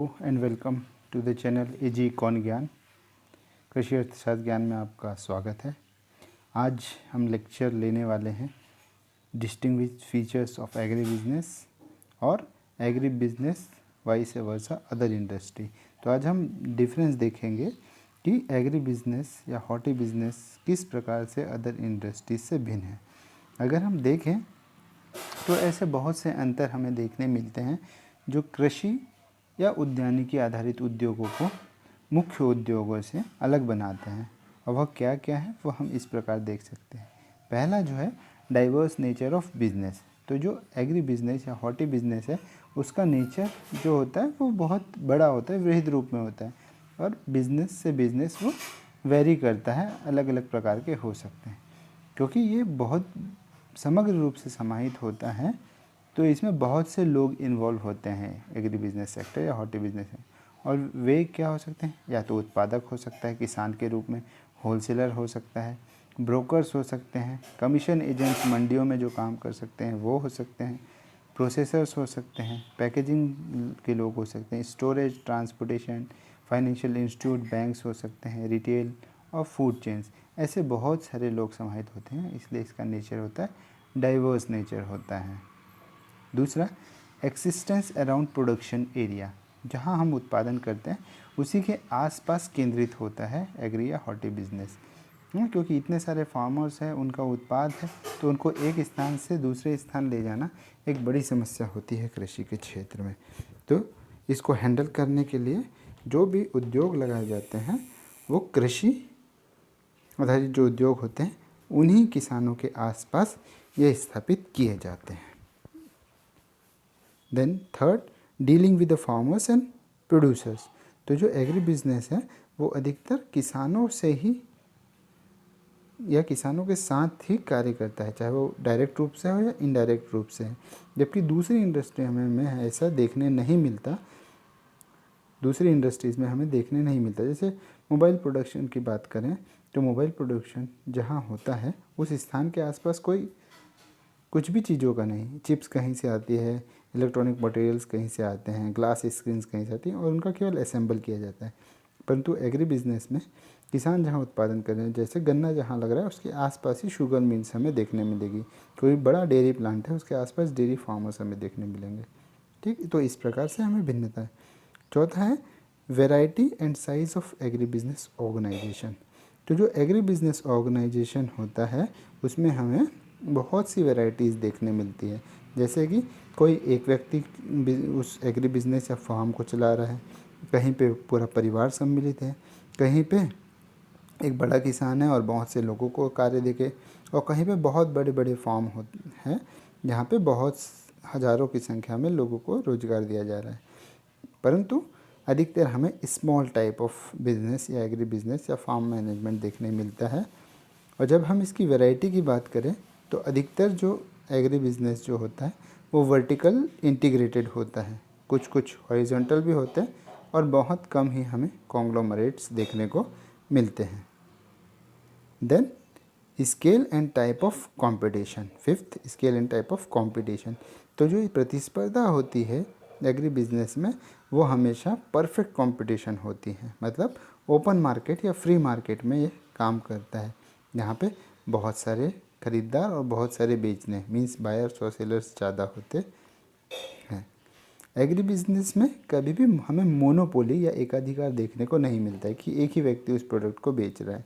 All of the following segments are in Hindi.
And welcome to the channel AG कौन ज्ञान। कृषि अर्थशास्त्र ज्ञान में आपका स्वागत है। आज हम लेक्चर लेने वाले हैं distinguished features of agri business और agri business vice versa other industry. तो आज हम डिफरेंस देखेंगे कि एग्री बिजनेस या हॉर्टी बिजनेस किस प्रकार से अदर इंडस्ट्रीज से भिन्न है। अगर हम देखें तो ऐसे बहुत से अंतर हमें देखने मिलते हैं जो कृषि या उद्यानिकी आधारित उद्योगों को मुख्य उद्योगों से अलग बनाते हैं। और वह क्या क्या है वो हम इस प्रकार देख सकते हैं। पहला जो है डाइवर्स नेचर ऑफ बिजनेस। तो जो एग्री बिजनेस या हॉर्टी बिजनेस है उसका नेचर जो होता है वो बहुत बड़ा होता है, वृहद रूप में होता है और बिजनेस से बिजनेस वो वेरी करता है, अलग अलग प्रकार के हो सकते हैं। क्योंकि ये बहुत समग्र रूप से समाहित होता है तो इसमें बहुत से लोग इन्वॉल्व होते हैं एग्री बिजनेस सेक्टर या हॉर्टी बिजनेस में। और वे क्या हो सकते हैं, या तो उत्पादक हो सकता है किसान के रूप में, होलसेलर हो सकता है, ब्रोकर्स हो सकते हैं, कमीशन एजेंट्स मंडियों में जो काम कर सकते हैं वो हो सकते हैं, प्रोसेसर्स हो सकते हैं, पैकेजिंग के लोग हो सकते हैं, storage, transportation, financial institute, banks हो सकते हैं, रिटेल और फूड चेन्स। ऐसे बहुत सारे लोग समाहित होते हैं, इसलिए इसका नेचर होता है डाइवर्स नेचर होता है। दूसरा एक्सिस्टेंस अराउंड प्रोडक्शन एरिया, जहाँ हम उत्पादन करते हैं उसी के आसपास केंद्रित होता है एग्री या हॉर्टी बिजनेस। क्योंकि इतने सारे फार्मर्स हैं, उनका उत्पाद है, तो उनको एक स्थान से दूसरे स्थान ले जाना एक बड़ी समस्या होती है कृषि के क्षेत्र में। तो इसको हैंडल करने के लिए जो भी उद्योग लगाए जाते हैं वो कृषि आधारित जो उद्योग होते हैं उन्हीं किसानों के आसपास ये स्थापित किए जाते हैं। Then third, dealing with the farmers and producers. तो जो एग्री बिजनेस है वो अधिकतर किसानों से ही या किसानों के साथ ही कार्य करता है, चाहे वो डायरेक्ट रूप से हो या इनडायरेक्ट रूप से है। जबकि दूसरी इंडस्ट्री में ऐसा देखने नहीं मिलता, दूसरी इंडस्ट्रीज़ में हमें देखने नहीं मिलता। जैसे मोबाइल प्रोडक्शन की बात करें तो मोबाइल प्रोडक्शन जहाँ होता है उस स्थान के आसपास कोई कुछ भी चीज़ों का नहीं, चिप्स कहीं से आती है, इलेक्ट्रॉनिक मटेरियल्स कहीं से आते हैं, ग्लास स्क्रीन्स कहीं से आती हैं और उनका केवल असेंबल किया जाता है। परंतु एग्री बिजनेस में किसान जहाँ उत्पादन कर रहे हैं, जैसे गन्ना जहाँ लग रहा है उसके आसपास ही शुगर मिल्स हमें देखने मिलेगी। कोई बड़ा डेयरी प्लांट है उसके आसपास डेयरी फार्मर्स हमें देखने मिलेंगे। ठीक, तो इस प्रकार से हमें भिन्नता है। चौथा है variety and size of agri business organisation. तो जो एग्री बिजनेस ऑर्गेनाइजेशन होता है उसमें हमें बहुत सी वैरायटीज़ देखने मिलती है। जैसे कि कोई एक व्यक्ति उस एग्री बिजनेस या फार्म को चला रहा है, कहीं पे पूरा परिवार सम्मिलित है, कहीं पे एक बड़ा किसान है और बहुत से लोगों को कार्य देके, और कहीं पे बहुत बड़े बड़े फार्म हैं जहाँ पे बहुत हज़ारों की संख्या में लोगों को रोज़गार दिया जा रहा है। परंतु अधिकतर हमें स्मॉल टाइप ऑफ बिजनेस या एग्री बिजनेस या फार्म मैनेजमेंट देखने मिलता है। और जब हम इसकी वैरायटी की बात करें तो अधिकतर जो एग्री बिजनेस जो होता है वो वर्टिकल इंटीग्रेटेड होता है, कुछ कुछ हॉरिजॉन्टल भी होते हैं और बहुत कम ही हमें कॉन्ग्लोमरेट्स देखने को मिलते हैं। Then scale and type of competition. Fifth, scale and type of competition. तो जो प्रतिस्पर्धा होती है एग्री बिजनेस में वो हमेशा परफेक्ट कंपटीशन होती है, मतलब ओपन मार्केट या फ्री मार्केट में ये काम करता है, जहाँ पे बहुत सारे खरीदार और बहुत सारे बेचने मीन्स बायर्स और सेलर्स ज़्यादा होते हैं। एग्री बिजनेस में कभी भी हमें मोनोपोली या एकाधिकार देखने को नहीं मिलता है कि एक ही व्यक्ति उस प्रोडक्ट को बेच रहा है,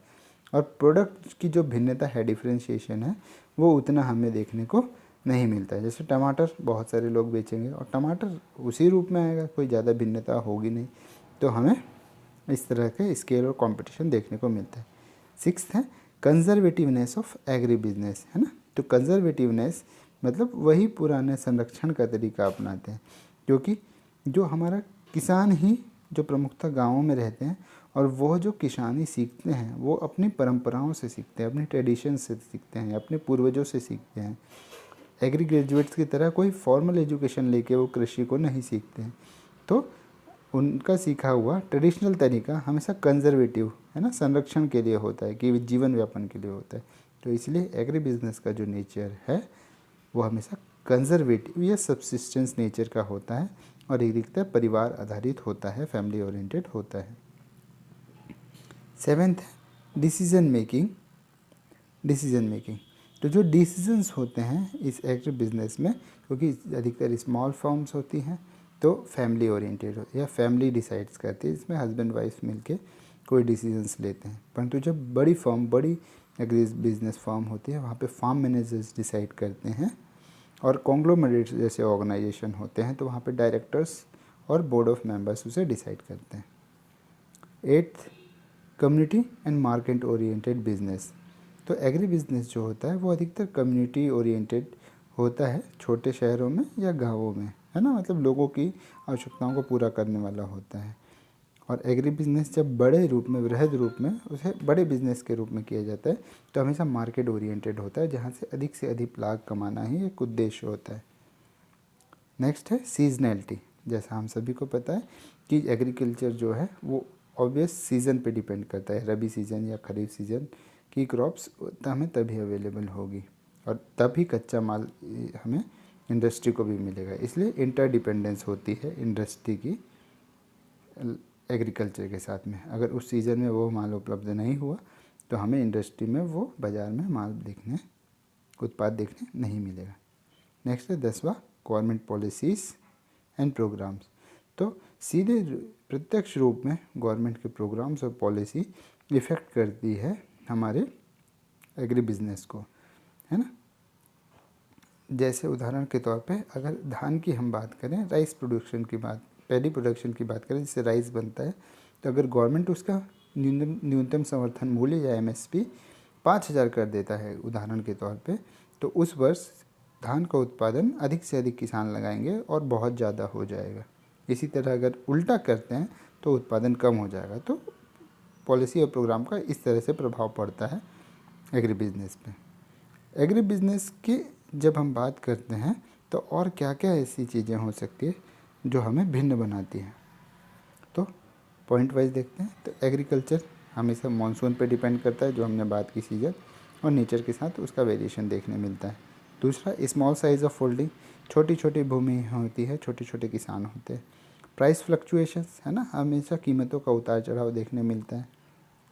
और प्रोडक्ट की जो भिन्नता है, डिफ्रेंशिएशन है, वो उतना हमें देखने को नहीं मिलता है। जैसे टमाटर बहुत सारे लोग बेचेंगे और टमाटर उसी रूप में आएगा, कोई ज़्यादा भिन्नता होगी नहीं। तो हमें इस तरह के स्केल और कंपटीशन देखने को मिलता है। सिक्स्थ है कंजर्वेटिवनेस ऑफ एग्री बिजनेस, है ना। तो कंजर्वेटिवनेस मतलब वही पुराने संरक्षण का तरीका अपनाते हैं, क्योंकि जो हमारा किसान ही जो प्रमुखतः गाँवों में रहते हैं और वो जो किसानी सीखते हैं वो अपनी परंपराओं से सीखते हैं, अपनी ट्रेडिशन से सीखते हैं, अपने पूर्वजों से सीखते हैं। एग्री ग्रेजुएट्स की तरह कोई फॉर्मल एजुकेशन लेके वो कृषि को नहीं सीखते हैं। तो उनका सीखा हुआ ट्रेडिशनल तरीका हमेशा कंजर्वेटिव, है ना, संरक्षण के लिए होता है, कि जीवन यापन के लिए होता है। तो इसलिए एग्री बिजनेस का जो नेचर है वो हमेशा कंजर्वेटिव या सब्सिस्टेंस नेचर का होता है, और अधिकतर परिवार आधारित होता है, फैमिली ओरिएंटेड होता है। 7th है डिसीजन मेकिंग। तो जो डिसीजंस होते हैं इस एग्री बिजनेस में, क्योंकि अधिकतर स्मॉल फर्म्स होती हैं तो फैमिली ओरिएंटेड होती है या फैमिली डिसाइड्स करती है, इसमें हस्बैंड वाइफ मिलके कोई डिसीजंस लेते हैं। परंतु जब बड़ी एग्री बिजनेस फर्म होती है वहाँ पे फार्म मैनेजर्स डिसाइड करते हैं, और कॉन्ग्लोमरेट जैसे ऑर्गेनाइजेशन होते हैं तो वहाँ पे डायरेक्टर्स और बोर्ड ऑफ मेंबर्स उसे डिसाइड करते हैं। 8th community and market oriented business. तो एग्री बिजनेस जो होता है वो अधिकतर कम्युनिटी ओरिएंटेड होता है, छोटे शहरों में या गांवों में, है ना, मतलब लोगों की आवश्यकताओं को पूरा करने वाला होता है। और एग्री बिजनेस जब बड़े रूप में, वृहद रूप में, उसे बड़े बिजनेस के रूप में किया जाता है तो हमेशा मार्केट ओरिएंटेड होता है, जहाँ से अधिक लाभ कमाना ही एक उद्देश्य होता है। नेक्स्ट है सीजनैलिटी। जैसा हम सभी को पता है कि एग्रीकल्चर जो है वो ऑब्वियस सीज़न पे डिपेंड करता है, रबी सीज़न या खरीफ सीज़न की क्रॉप्स हमें तभी अवेलेबल होगी और तभी कच्चा माल हमें इंडस्ट्री को भी मिलेगा, इसलिए इंटरडिपेंडेंस होती है इंडस्ट्री की एग्रीकल्चर के साथ में। अगर उस सीज़न में वो माल उपलब्ध नहीं हुआ तो हमें इंडस्ट्री में वो बाज़ार में उत्पाद देखने नहीं मिलेगा। नेक्स्ट है 10वां गवर्नमेंट पॉलिसीज़ एंड प्रोग्राम्स। तो सीधे प्रत्यक्ष रूप में गवर्नमेंट के प्रोग्राम्स और पॉलिसी इफ़ेक्ट करती है हमारे एग्री बिजनेस को, है ना। जैसे उदाहरण के तौर पे अगर धान की हम बात करें, राइस प्रोडक्शन की बात, पैडी प्रोडक्शन की बात करें जिससे राइस बनता है, तो अगर गवर्नमेंट उसका न्यूनतम समर्थन मूल्य या MSP 5,000 कर देता है उदाहरण के तौर पे, तो उस वर्ष धान का उत्पादन अधिक से अधिक किसान लगाएंगे और बहुत ज़्यादा हो जाएगा। इसी तरह अगर उल्टा करते हैं तो उत्पादन कम हो जाएगा। तो पॉलिसी और प्रोग्राम का इस तरह से प्रभाव पड़ता है एग्री बिजनेस पे। एग्री बिजनेस की जब हम बात करते हैं तो और क्या क्या ऐसी चीज़ें हो सकती है जो हमें भिन्न बनाती हैं, तो पॉइंट वाइज देखते हैं। तो एग्रीकल्चर हमेशा मानसून पे डिपेंड करता है, जो हमने बात की सीजन और नेचर के साथ उसका वेरिएशन देखने मिलता है। दूसरा स्मॉल साइज़ ऑफ होल्डिंग, छोटी छोटी भूमि होती है, छोटे छोटे किसान होते हैं। प्राइस फ्लक्चुएशंस, है ना, हमेशा कीमतों का उतार चढ़ाव देखने मिलता है।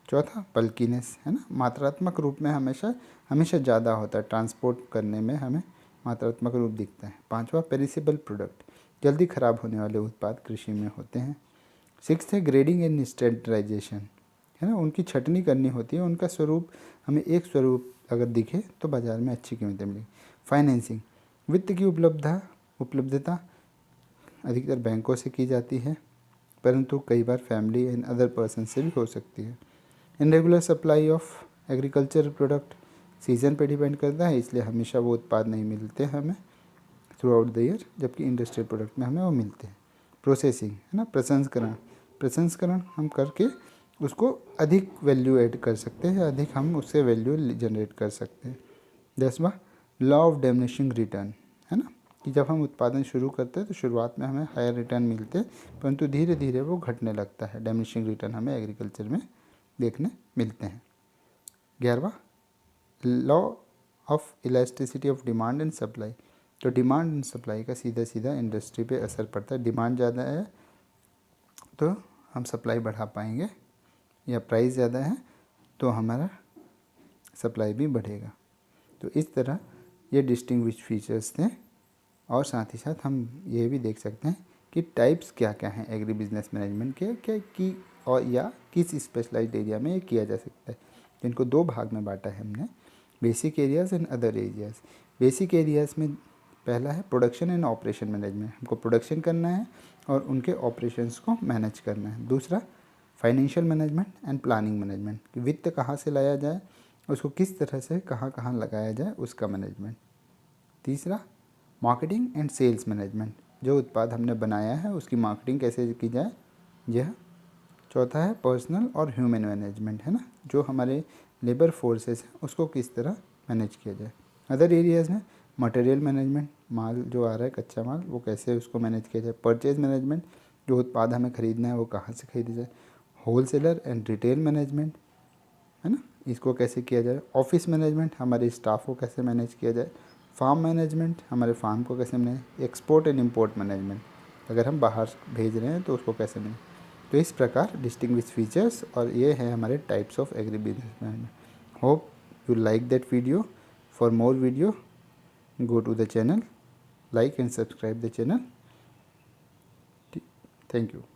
चौथा बल्कीनेस, है ना, मात्रात्मक रूप में हमेशा ज़्यादा होता है, ट्रांसपोर्ट करने में हमें मात्रात्मक रूप दिखता है। 5वां पेरिसेबल प्रोडक्ट, जल्दी ख़राब होने वाले उत्पाद कृषि में होते हैं। 6th है ग्रेडिंग एंड स्टैंडर्डाइजेशन, है ना, उनकी छटनी करनी होती है, उनका स्वरूप हमें एक स्वरूप अगर दिखे तो बाज़ार में अच्छी कीमतें मिलेगी। फाइनेंसिंग, वित्त की उपलब्धता अधिकतर बैंकों से की जाती है, परंतु कई बार फैमिली एंड अदर पर्सन से भी हो सकती है। Irregular supply of agriculture product, season पे डिपेंड करता है, इसलिए हमेशा वो उत्पाद नहीं मिलते हमें थ्रू आउट द ईयर, जबकि इंडस्ट्रियल प्रोडक्ट में हमें वो मिलते हैं। प्रोसेसिंग, है ना, प्रसंस्करण हम करके उसको अधिक वैल्यू ऐड कर सकते हैं, अधिक हम उससे वैल्यू जनरेट कर सकते हैं। 10वां लॉ ऑफ डिमिनिशिंग रिटर्न, है ना, कि जब हम उत्पादन शुरू करते हैं तो शुरुआत में हमें हायर रिटर्न मिलते हैं, परंतु धीरे धीरे वो घटने लगता है। डिमिनिशिंग रिटर्न हमें एग्रीकल्चर में देखने मिलते हैं। 11वां law of elasticity of demand and supply. तो डिमांड एंड सप्लाई का सीधा सीधा इंडस्ट्री पे असर पड़ता है। डिमांड ज़्यादा है तो हम सप्लाई बढ़ा पाएंगे, या प्राइस ज़्यादा है तो हमारा सप्लाई भी बढ़ेगा। तो इस तरह ये डिस्टिंग्विश फीचर्स थे, और साथ ही साथ हम ये भी देख सकते हैं कि टाइप्स क्या क्या हैं एग्री बिजनेस मैनेजमेंट के, क्या की और या किस स्पेशलाइज्ड एरिया में ये किया जा सकता है। तो इनको दो भाग में बांटा है हमने, basic areas and other areas. Basic areas में पहला है प्रोडक्शन एंड ऑपरेशन मैनेजमेंट, हमको प्रोडक्शन करना है और उनके ऑपरेशंस को मैनेज करना है। दूसरा financial management and planning management, कि वित्त कहाँ से लाया जाए, उसको किस तरह से कहाँ कहाँ लगाया जाए, उसका मैनेजमेंट। तीसरा मार्केटिंग एंड सेल्स मैनेजमेंट, जो उत्पाद हमने बनाया है उसकी मार्केटिंग कैसे की जाए यह। चौथा है पर्सनल और ह्यूमन मैनेजमेंट, है ना, जो हमारे लेबर फोर्सेस हैं उसको किस तरह मैनेज किया जाए। अदर एरियाज़ में मटेरियल मैनेजमेंट, माल जो आ रहा है कच्चा माल वो कैसे उसको मैनेज किया जाए। परचेज मैनेजमेंट, जो उत्पाद हमें ख़रीदना है वो कहाँ से खरीदा जाए। Wholesaler and retail management, है ना, इसको कैसे किया जाए। ऑफिस मैनेजमेंट, हमारे स्टाफ को कैसे मैनेज किया जाए। फार्म मैनेजमेंट, हमारे फार्म को कैसे manage. Export and import management, अगर हम बाहर भेज रहे हैं तो उसको कैसे नहीं। तो इस प्रकार डिस्टिंग्विश फीचर्स, और ये हैं हमारे types of agri businessman. Hope you like that video. For more video go to the channel, like and subscribe the channel. Thank you.